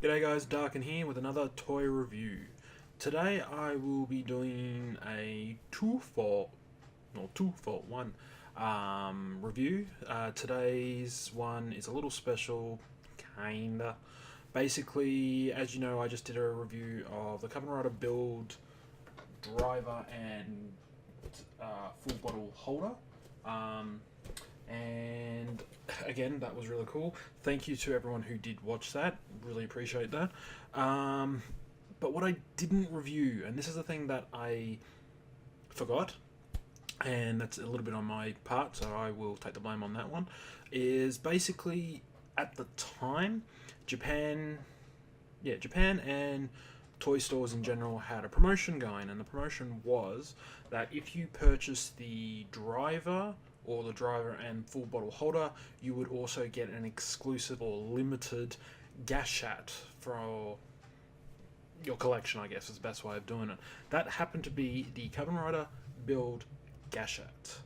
G'day guys, Darkin here with another toy review. Today I will be doing a two-for one review. Today's one is a little special, kinda. Basically, as you know, I just did a review of the Kamen Rider build driver and full bottle holder. And again, that was really cool. Thank you to everyone who did watch that. Really appreciate that. But what I didn't review, and this is the thing that I forgot, and that's a little bit on my part, so I will take the blame on that one, is basically at the time, Japan and toy stores in general had a promotion going, and the promotion was that if you purchase the driver or the driver and full bottle holder, you would also get an exclusive or limited Gashat for your collection, I guess is the best way of doing it. That happened to be the Kamen Rider build Gashat.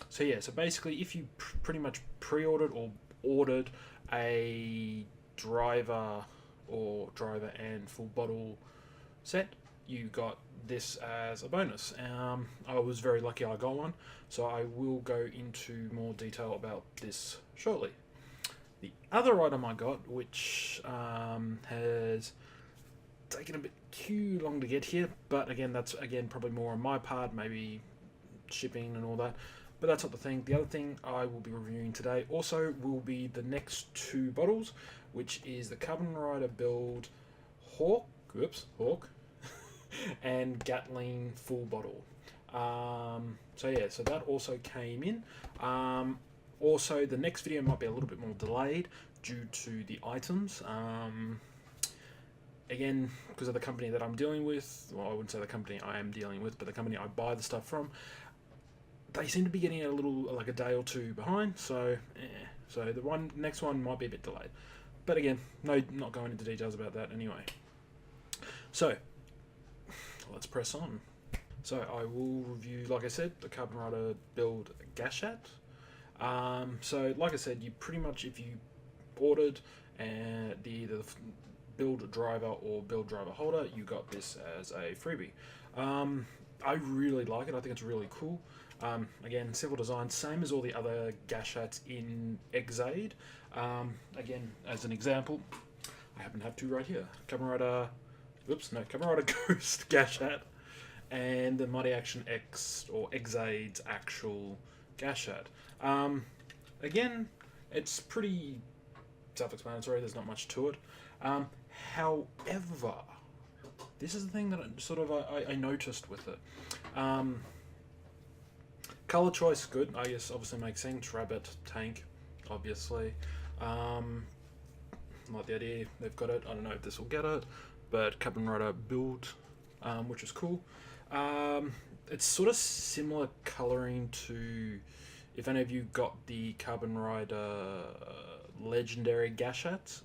So basically if you pretty much pre-ordered or ordered a driver and full bottle set, you got this as a bonus. I was very lucky I got one, so I will go into more detail about this shortly. The other item I got, which has taken a bit too long to get here, but again, that's probably more on my part, maybe shipping and all that, but that's not the thing. The other thing I will be reviewing today also will be the next two bottles, which is the Kamen Rider build Hawk and Gatling full bottle. So that also came in. Also, the next video might be a little bit more delayed due to the items. Again, because of the company that I'm dealing with, well, I wouldn't say the company I am dealing with, but the company I buy the stuff from, they seem to be getting a little, like a day or two behind, so the next one might be a bit delayed. But again, not going into details about that anyway. So, let's press on. So I will review, like I said, the Kamen Rider build Gashat. So like I said, you pretty much, if you ordered either the build driver or build driver holder, you got this as a freebie. I really like it. I think it's really cool. Again, simple design, same as all the other Gashats in Exade. Again, as an example, I happen to have two right here. Kamen Rider Ghost Gashat and the Mighty Action X or Exade's actual Gashat. Again, it's pretty self-explanatory. There's not much to it. However, this is the thing that I noticed with it. Color choice, good. I guess obviously makes sense. Rabbit, tank, obviously. Like the idea they've got it. I don't know if this will get it, but Kamen Rider build, which is cool. It's sort of similar coloring to, if any of you got the Kamen Rider legendary Gashats.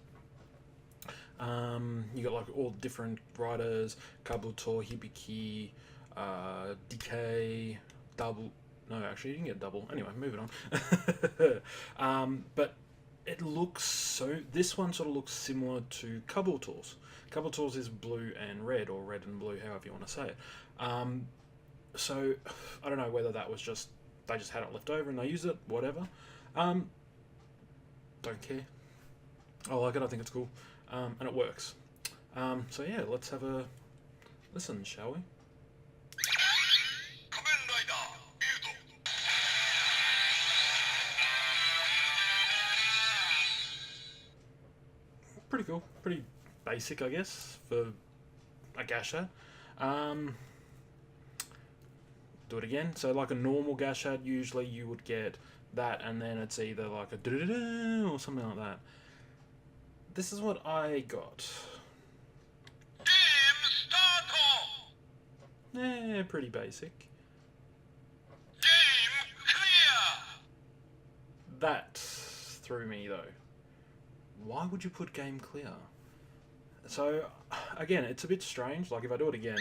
You got like all different riders: Kabuto, Hibiki, DK, double. No, actually, you didn't get double. Anyway, moving on. But it looks this one sort of looks similar to Kabuto's. Kabuto's is blue and red, or red and blue, however you want to say it. So I don't know whether that was just they just had it left over and they used it, whatever. Don't care. I like it. I think it's cool, and it works. So yeah, let's have a listen, shall we? Pretty cool, pretty basic, I guess, for a Gashat. Do it again. So like a normal Gashat, usually you would get that, and then it's either like a or something like that. This is what I got. Yeah, pretty basic. Game clear. That threw me though. Why would you put game clear? So again, it's a bit strange. Like if I do it again.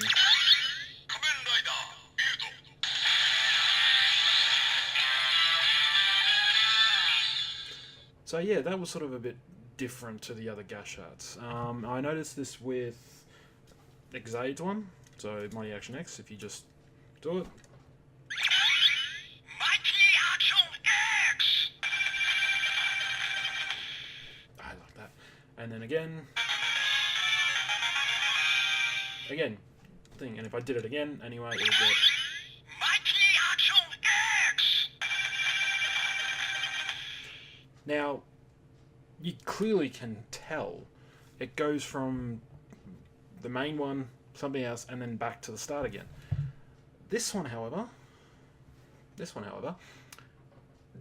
So yeah, that was sort of a bit different to the other Gashats. I noticed this with Xade's one, so Mighty Action X, if you just do it. Mighty Action X! I like that. And then again, thing, and if I did it again, anyway, it would get... Mighty Action X! Now, you clearly can tell it goes from the main one, something else, and then back to the start again. This one, however,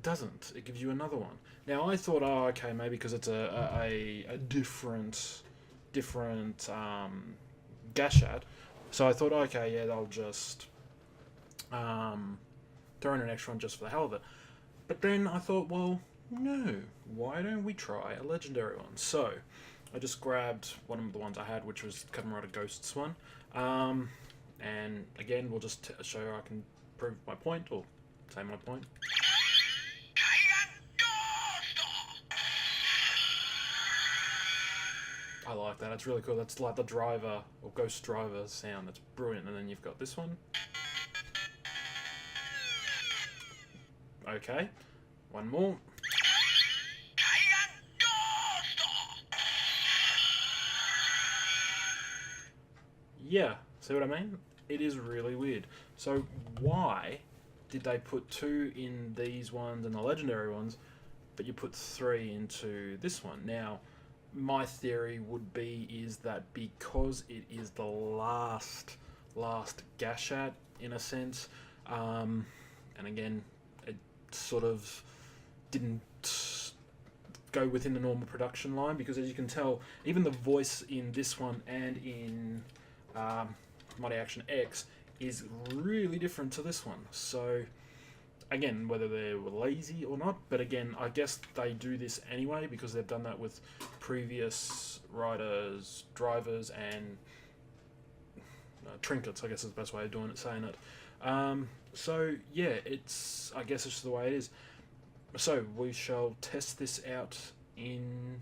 doesn't. It gives you another one. Now, I thought, oh, okay, maybe because it's a different Gashat. So I thought, okay, yeah, they'll just throw in an extra one just for the hell of it. But then I thought, well, no, why don't we try a legendary one? So I just grabbed one of the ones I had, which was Kamen Rider Ghost's one. And again, we'll just show you I can prove my point, or say my point. I like that, it's really cool. That's like the driver, or ghost driver sound, that's brilliant. And then you've got this one. Okay, one more. Yeah, see what I mean? It is really weird. So why did they put 2 in these ones and the legendary ones, but you put 3 into this one? Now, my theory would be is that because it is the last Gashat, in a sense, and again, it sort of didn't go within the normal production line, because as you can tell, even the voice in this one and in Mighty Action X is really different to this one. So again, whether they were lazy or not, but again, I guess they do this anyway because they've done that with previous riders, drivers, and trinkets, I guess is the best way of saying it. So yeah, I guess it's just the way it is. So we shall test this out in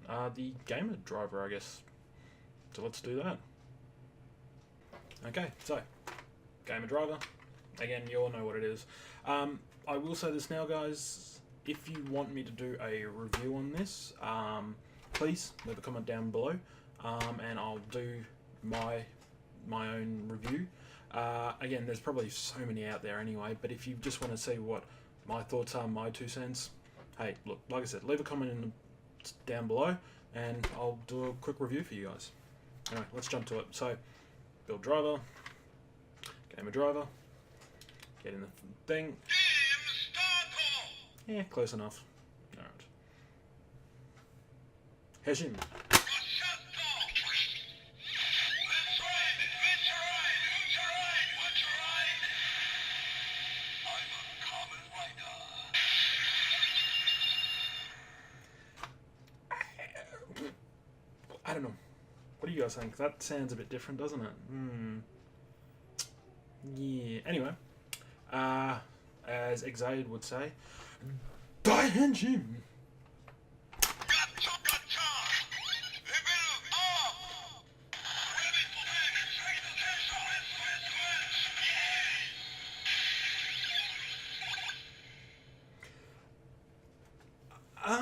the gamer driver, I guess. So let's do that. Okay, so gamer driver. Again, you all know what it is. I will say this now, guys. If you want me to do a review on this, please leave a comment down below, and I'll do my own review. Again, there's probably so many out there anyway, but if you just want to see what my thoughts are, my 2 cents, hey, look, like I said, leave a comment down below, and I'll do a quick review for you guys. Anyway, let's jump to it. So, build driver, gamer driver, get in the thing. Yeah, close enough. Alright. Heshim. I don't know. What do you guys think? That sounds a bit different, doesn't it? Yeah. Anyway, as Xade would say, Daihenshin! I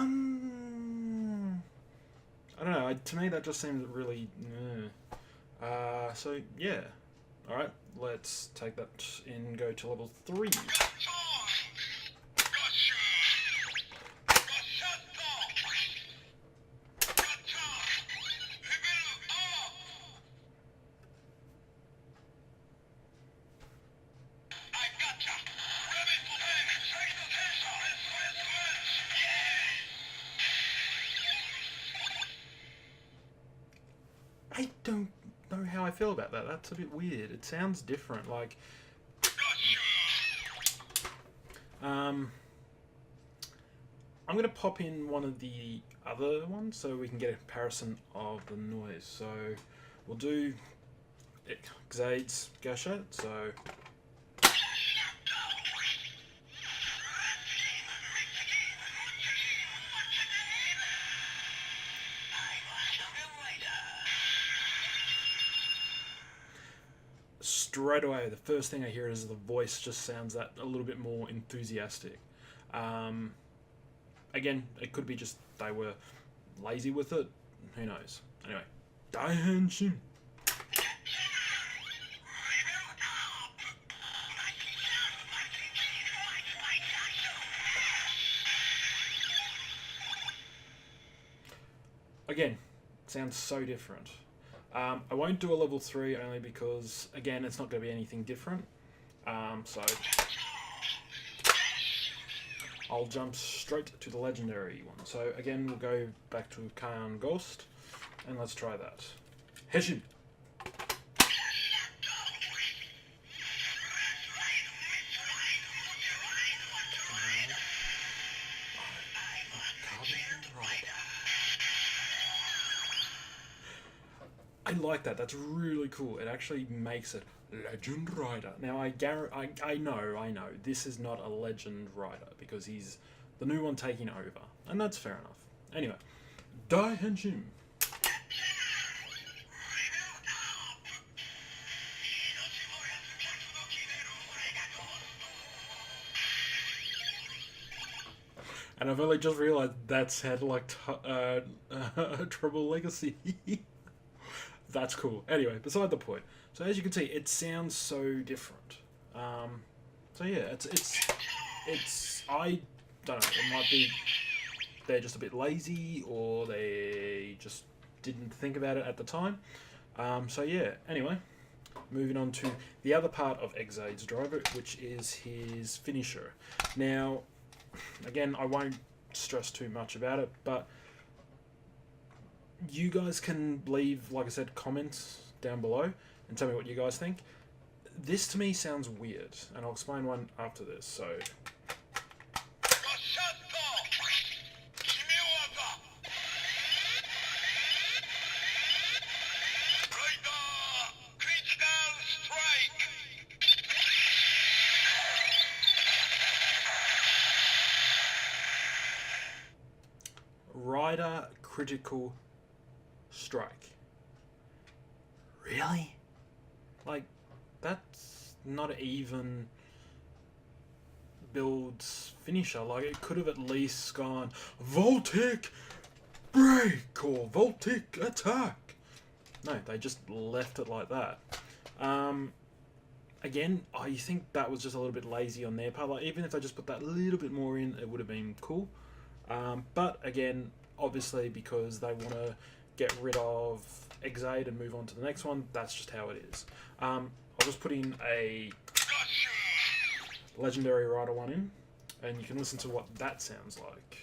don't know. To me, that just seems really. So yeah. All right. Let's take that and go to level 3. I don't know how I feel about that. That's a bit weird. It sounds different. Like, I'm gonna pop in one of the other ones so we can get a comparison of the noise. So we'll do Xade's Gashat. So. straight away, the first thing I hear is the voice just sounds that a little bit more enthusiastic. Again, it could be just they were lazy with it. Who knows? Anyway, Daihenshin. Again, sounds so different. I won't do a level 3 only because, again, it's not going to be anything different. So I'll jump straight to the legendary one. So again, we'll go back to Kamen Ghost, and let's try that. Heshin. I like that. That's really cool. It actually makes it Legend Rider. Now I know. This is not a Legend Rider because he's the new one taking over, and that's fair enough. Anyway, Daihenshin. And I've only just realised that sounded like Trouble Legacy. That's cool. Anyway, beside the point. So as you can see, it sounds so different. So yeah, it's I don't know. It might be they're just a bit lazy, or they just didn't think about it at the time. So yeah. Anyway, moving on to the other part of Exade's driver, which is his finisher. Now, again, I won't stress too much about it, but you guys can leave, like I said, comments down below and tell me what you guys think. This to me sounds weird, and I'll explain one after this. So, Rider Critical Strike. Really? Like, that's not even build's finisher. Like, it could have at least gone Voltic Break or Voltic Attack. No, they just left it like that. Again, I think that was just a little bit lazy on their part. Like, even if they just put that little bit more in, it would have been cool. But again, obviously, because they want to get rid of Exade and move on to the next one, that's just how it is. I'll just put in a Legendary Rider one in, and you can listen to what that sounds like.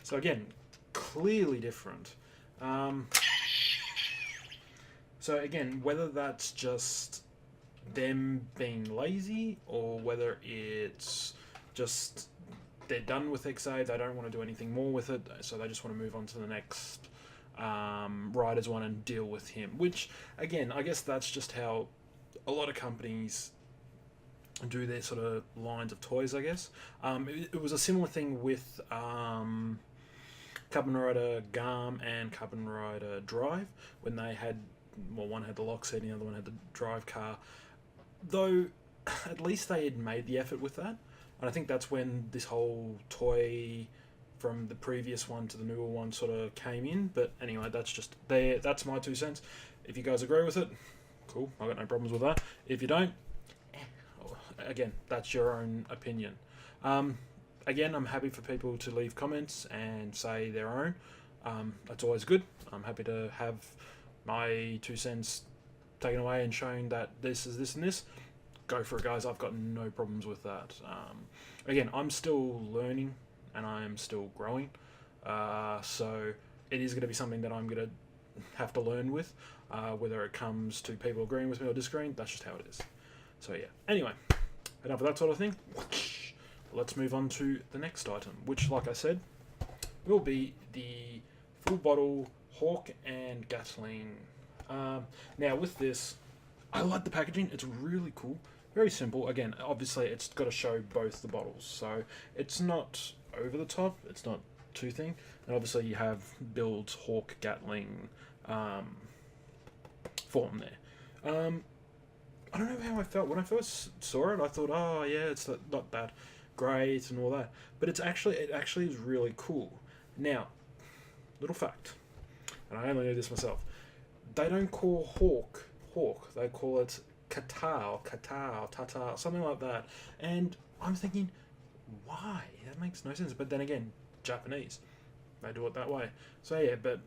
So again, clearly different. So again, whether that's just them being lazy, or whether it's just they're done with XA, they don't want to do anything more with it, so they just want to move on to the next Riders one and deal with him. Which, again, I guess that's just how a lot of companies do their sort of lines of toys, I guess. It was a similar thing with Kamen Rider Garm and Kamen Rider Drive, when they had, well, one had the lock seat and the other one had the drive car. Though, at least they had made the effort with that. And I think that's when this whole toy from the previous one to the newer one sort of came in. But anyway, that's my 2 cents. If you guys agree with it, cool, I've got no problems with that. If you don't, again, that's your own opinion. Again, I'm happy for people to leave comments and say their own. That's always good. I'm happy to have my 2 cents taken away and showing that this is this and this. Go for it, guys. I've got no problems with that. Again, I'm still learning and I am still growing. So it is going to be something that I'm going to have to learn with. Whether it comes to people agreeing with me or disagreeing, that's just how it is. So yeah. Anyway, enough of that sort of thing. Let's move on to the next item, which, like I said, will be the full bottle Hawk and Gatling. Now, with this, I like the packaging. It's really cool. Very simple. Again, obviously, it's got to show both the bottles, so it's not over the top. It's not too thin. And obviously, you have Build's Hawk Gatling form there. I don't know how I felt when I first saw it. I thought, oh yeah, it's not that great and all that, but it actually is really cool. Now, little fact, and I only know this myself. They don't call Hawk. They call it Tatao, something like that. And I'm thinking, why? That makes no sense. But then again, Japanese, they do it that way. So yeah, but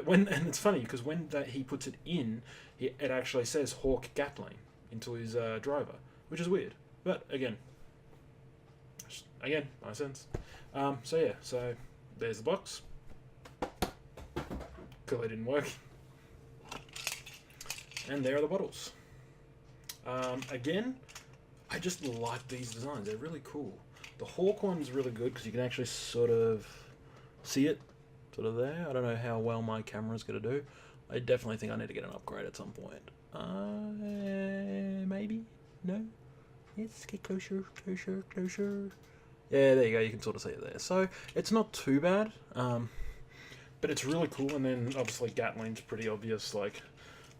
when, and it's funny because when he puts it in, it actually says Hawk Gatling into his driver, which is weird. But again, no sense. So yeah, so there's the box. Clearly didn't work. And there are the bottles. Again, I just like these designs. They're really cool. The Hawk one's really good because you can actually sort of see it sort of there. I don't know how well my camera's going to do. I definitely think I need to get an upgrade at some point. Maybe? No? Yes, get closer. Yeah, there you go. You can sort of see it there. So, it's not too bad. But it's really cool. And then, obviously, Gatling's pretty obvious, like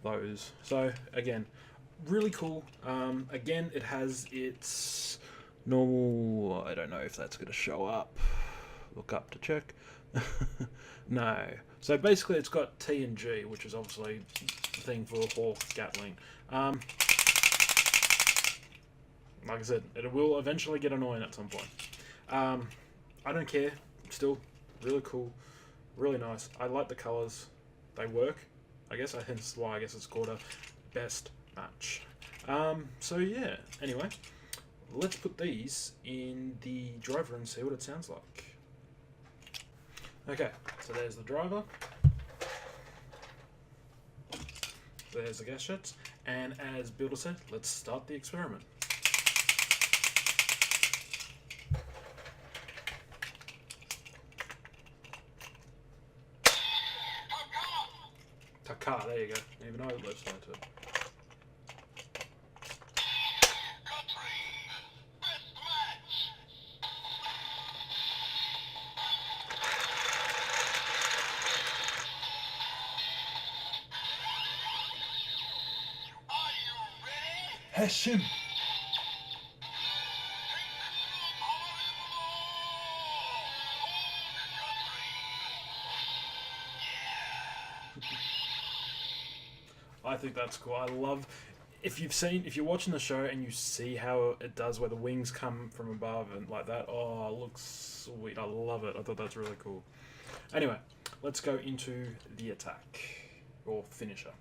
those. So, again, really cool. Again, it has its normal... I don't know if that's going to show up. Look up to check. No. So basically it's got T and G, which is obviously the thing for Hawk Gatling. Like I said, it will eventually get annoying at some point. I don't care. Still, really cool. Really nice. I like the colours. They work. I guess hence why I guess it's called a best match. So yeah, anyway, let's put these in the driver and see what it sounds like. Okay, so there's the driver. There's the Gashat. And as Builder said, let's start the experiment. Taka, there you go. Even I left side to it. Hashim. I think that's cool. I love if you're watching the show and you see how it does where the wings come from above and like that. Oh, it looks sweet. I love it. I thought that's really cool. Anyway, let's go into the attack or finisher.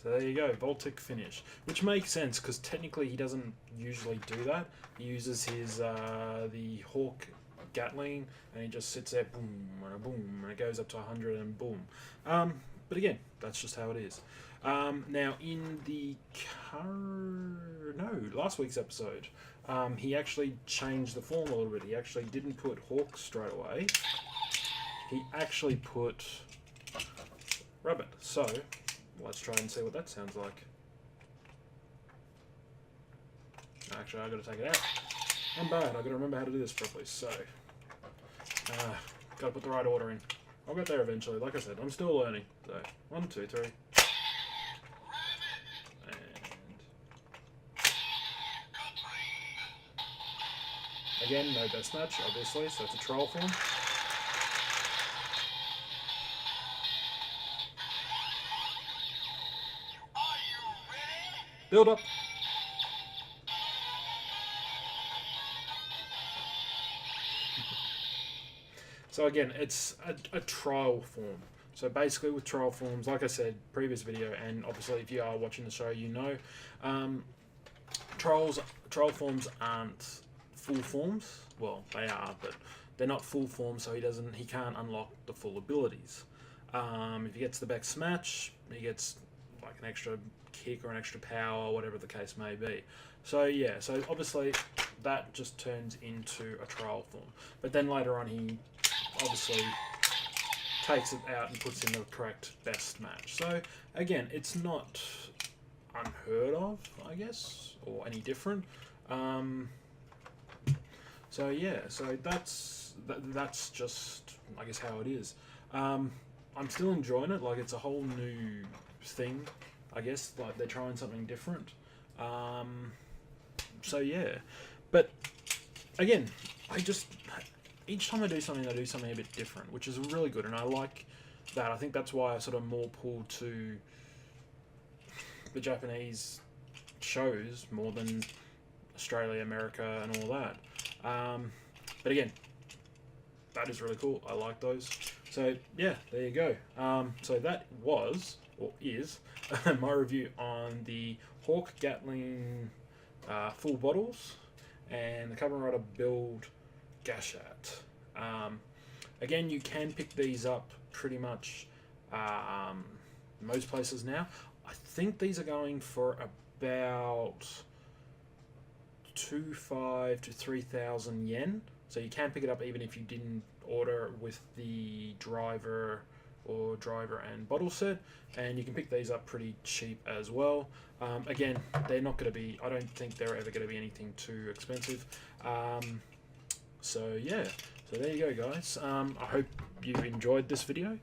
So there you go, Baltic finish, which makes sense because technically he doesn't usually do that. He uses his the Hawk Gatling and he just sits there, boom and it goes up to 100 and boom. But again, that's just how it is. Now in the last week's episode, he actually changed the form a little bit. He actually didn't put Hawk straight away. He actually put Rabbit. So let's try and see what that sounds like. Actually, I've got to take it out. I'm bad. I've got to remember how to do this properly. So, got to put the right order in. I'll get there eventually. Like I said, I'm still learning. So, 1, 2, 3. And again, no best match, obviously. So it's a trial form. Build up. So again, it's a trial form. So basically with trial forms, like I said, previous video, and obviously if you are watching the show, you know, trial forms aren't full forms. Well, they are, but they're not full form, so he can't unlock the full abilities. If he gets the back smash, he gets like an extra kick or an extra power, whatever the case may be. So yeah, so obviously that just turns into a trial form. But then later on he obviously takes it out and puts in the correct best match. So again, it's not unheard of, I guess, or any different. So yeah, so that's just, I guess, how it is. I'm still enjoying it. Like, it's a whole new thing, I guess. Like, they're trying something different. So yeah, but again, each time I do something a bit different, which is really good, and I like that. I think that's why I sort of more pulled to the Japanese shows more than Australia, America, and all that. But again, that is really cool. I like those. So yeah, there you go. So that was, or is, my review on the Hawk Gatling full bottles and the Kamen Rider build Gashat. Again, you can pick these up pretty much most places now. I think these are going for about 2,500 to 3,000 yen. So you can pick it up even if you didn't order with the driver and bottle set, and you can pick these up pretty cheap as well. Again, they're not going to be, I don't think they're ever going to be anything too expensive. So yeah, so there you go, guys. I hope you enjoyed this video.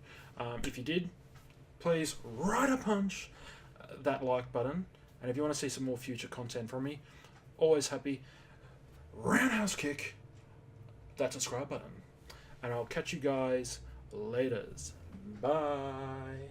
If you did, please right a punch that like button, and if you want to see some more future content from me, always happy, roundhouse kick that subscribe button, and I'll catch you guys laters. Bye.